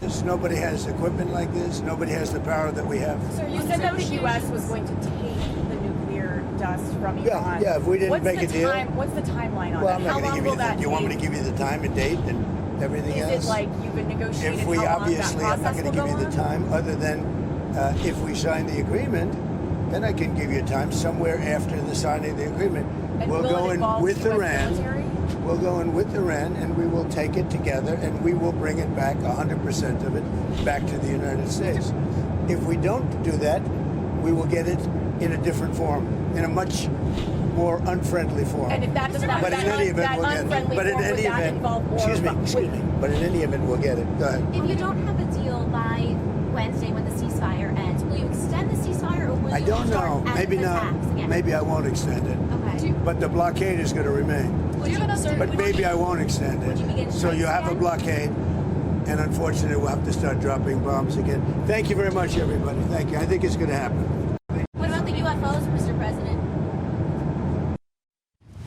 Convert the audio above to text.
Nobody has equipment like this. Nobody has the power that we have. So you said that the U.S. was going to take the nuclear dust from Iran. Yeah, if we didn't make a deal. What's the timeline on Well, that? I'm not going to give you that the. You want me to give you the time and date and everything else? Is it like you've been negotiating? If we how long obviously, that I'm not going to give you the time. Other than if we sign the agreement, then I can give you time somewhere after the signing of the agreement. And we'll will go it in involve with US Iran. military? We'll go in with Iran, and we will take it together, and we will bring it back, 100% of it, back to the United States. If we don't do that, we will get it in a different form, in a much more unfriendly form. And if that doesn't happen, But in any event, we'll get it. But in any event, excuse me. But in any event, we'll get it. Go ahead. If you don't have a deal by Wednesday when the ceasefire ends, will you extend the ceasefire or will you I don't start know. active Maybe not. attacks again? Maybe I won't extend it. Okay. But the blockade is going to remain. But maybe I won't extend it. So you have a blockade, and unfortunately, we'll have to start dropping bombs again. Thank you very much, everybody. Thank you. I think it's going to happen. What about the UFOs, Mr. President?